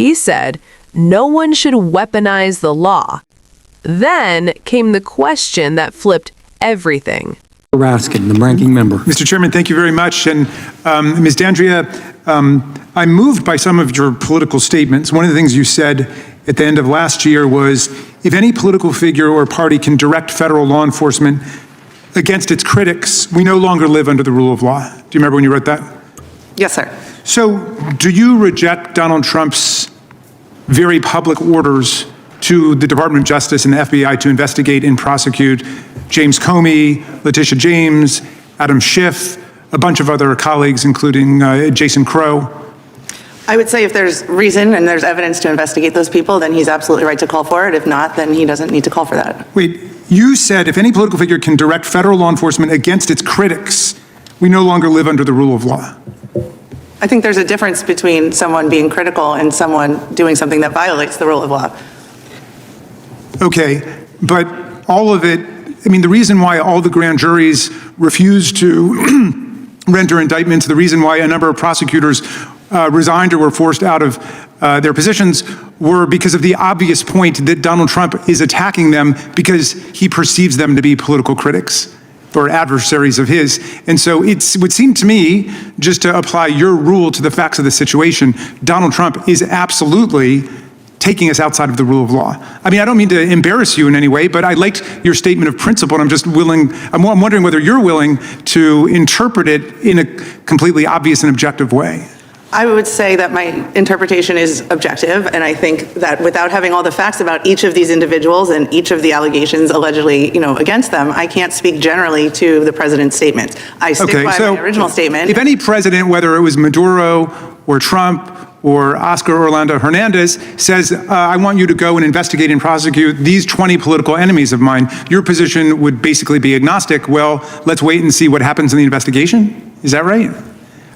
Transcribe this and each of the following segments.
He said no one should weaponize the law. Then came the question that flipped everything. Raskin, the ranking member. Mr. Chairman, thank you very much. And Ms. D'Andrea, I'm moved by some of your political statements. One of the things you said at the end of last year was, if any political figure or party can direct federal law enforcement against its critics, we no longer live under the rule of law. Do you remember when you wrote that? Yes, sir. So do you reject Donald Trump's very public orders to the Department of Justice and the FBI to investigate and prosecute James Comey, Letitia James, Adam Schiff, a bunch of other colleagues, including Jason Crow? I would say if there's reason and there's evidence to investigate those people, then he's absolutely right to call for it. If not, then he doesn't need to call for that. Wait, you said if any political figure can direct federal law enforcement against its critics, we no longer live under the rule of law. I think there's a difference between someone being critical and someone doing something that violates the rule of law. Okay, but all of it, I mean, the reason why all the grand juries refused to render indictments, the reason why a number of prosecutors resigned or were forced out of their positions were because of the obvious point that Donald Trump is attacking them because he perceives them to be political critics or adversaries of his. And so it would seem to me, just to apply your rule to the facts of the situation, Donald Trump is absolutely taking us outside of the rule of law. I mean, I don't mean to embarrass you in any way, but I liked your statement of principle, and I'm wondering whether you're willing to interpret it in a completely obvious and objective way. I would say that my interpretation is objective, and I think that without having all the facts about each of these individuals and each of the allegations allegedly, against them, I can't speak generally to the president's statement. I stick by my original statement. If any president, whether it was Maduro or Trump or Oscar Orlando Hernandez, says, I want you to go and investigate and prosecute these 20 political enemies of mine, your position would basically be agnostic. Well, let's wait and see what happens in the investigation. Is that right?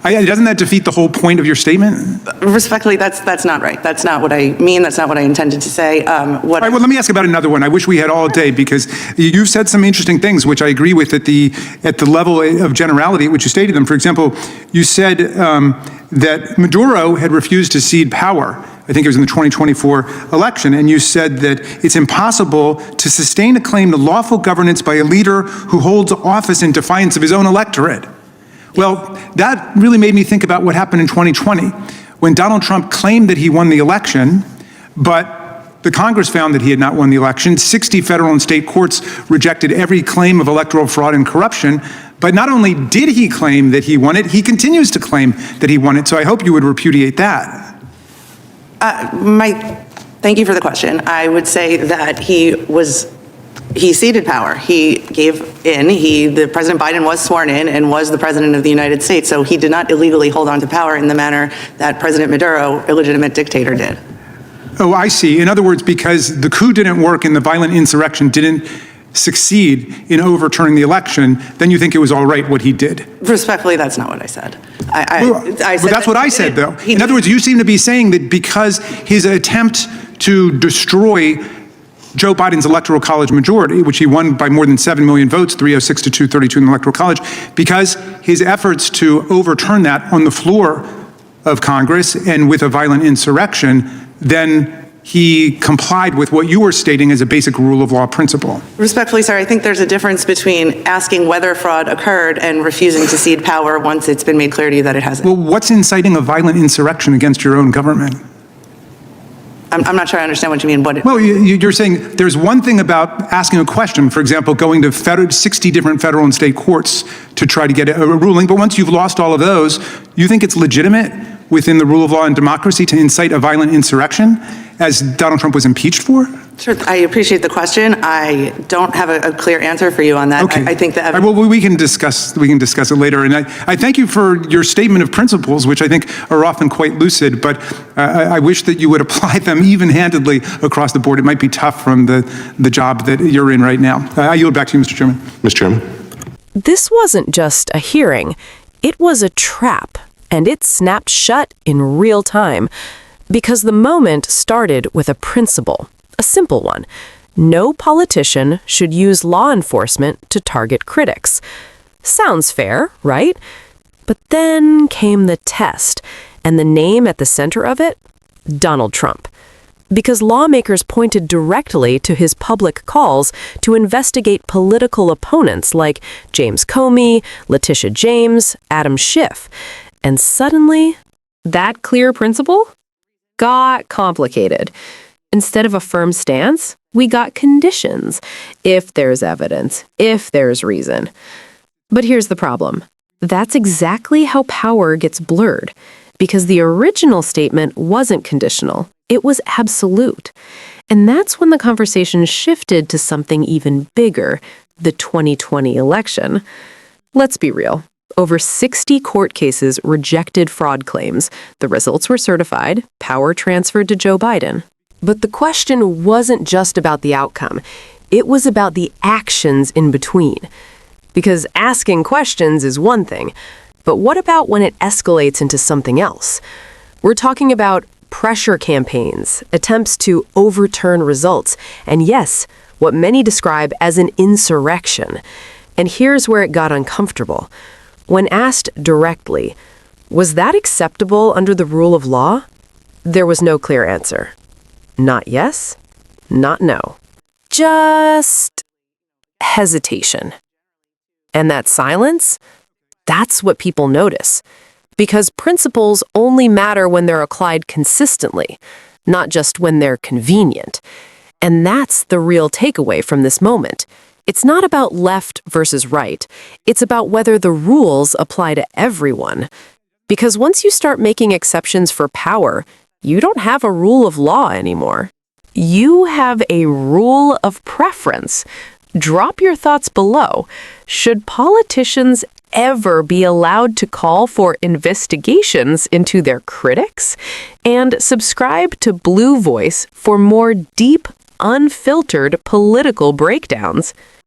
Doesn't that defeat the whole point of your statement? Respectfully, that's not right. That's not what I mean. That's not what I intended to say. All right, well, let me ask about another one. I wish we had all day, because you've said some interesting things, which I agree with at the level of generality at which you stated them. For example, you said that Maduro had refused to cede power. I think it was in the 2024 election, and you said that it's impossible to sustain a claim to lawful governance by a leader who holds office in defiance of his own electorate. Well, that really made me think about what happened in 2020, when Donald Trump claimed that he won the election, but the Congress found that he had not won the election. 60 federal and state courts rejected every claim of electoral fraud and corruption. But not only did he claim that he won it, he continues to claim that he won it. So I hope you would repudiate that. Thank you for the question. I would say that he ceded power. He gave in. The President Biden was sworn in and was the president of the United States. So he did not illegally hold on to power in the manner that President Maduro, illegitimate dictator, did. Oh, I see. In other words, because the coup didn't work and the violent insurrection didn't succeed in overturning the election, then you think it was all right what he did? Respectfully, that's not what I said. That's what I said, though. In other words, you seem to be saying that because his attempt to destroy Joe Biden's electoral college majority, which he won by more than 7 million votes, 306 to 232 in the electoral college, because his efforts to overturn that on the floor of Congress and with a violent insurrection, then he complied with what you were stating as a basic rule of law principle. Respectfully, sir, I think there's a difference between asking whether fraud occurred and refusing to cede power once it's been made clear to you that it hasn't. Well, what's inciting a violent insurrection against your own government? I'm not sure I understand what you mean. Well, you're saying there's one thing about asking a question, for example, going to 60 different federal and state courts to try to get a ruling, but once you've lost all of those, you think it's legitimate within the rule of law and democracy to incite a violent insurrection, as Donald Trump was impeached for? Sure, I appreciate the question. I don't have a clear answer for you on that. Okay. I think that. Well, we can discuss it later. And I thank you for your statement of principles, which I think are often quite lucid. But I wish that you would apply them even-handedly across the board. It might be tough from the job that you're in right now. I yield back to you, Mr. Chairman. Mr. Chairman. This wasn't just a hearing. It was a trap, and it snapped shut in real time. Because the moment started with a principle, a simple one. No politician should use law enforcement to target critics. Sounds fair, right? But then came the test, and the name at the center of it? Donald Trump. Because lawmakers pointed directly to his public calls to investigate political opponents like James Comey, Letitia James, Adam Schiff. And suddenly, that clear principle got complicated. Instead of a firm stance, we got conditions. If there's evidence, if there's reason. But here's the problem. That's exactly how power gets blurred, because the original statement wasn't conditional. It was absolute. And that's when the conversation shifted to something even bigger, the 2020 election. Let's be real. Over 60 court cases rejected fraud claims. The results were certified, power transferred to Joe Biden. But the question wasn't just about the outcome. It was about the actions in between. Because asking questions is one thing, but what about when it escalates into something else? We're talking about pressure campaigns, attempts to overturn results, and yes, what many describe as an insurrection. And here's where it got uncomfortable. When asked directly, was that acceptable under the rule of law? There was no clear answer. Not yes, not no. Just hesitation. And that silence, that's what people notice. Because principles only matter when they're applied consistently, not just when they're convenient. And that's the real takeaway from this moment. It's not about left versus right. It's about whether the rules apply to everyone. Because once you start making exceptions for power, you don't have a rule of law anymore. You have a rule of preference. Drop your thoughts below. Should politicians ever be allowed to call for investigations into their critics? And subscribe to Blue Voice for more deep, unfiltered political breakdowns.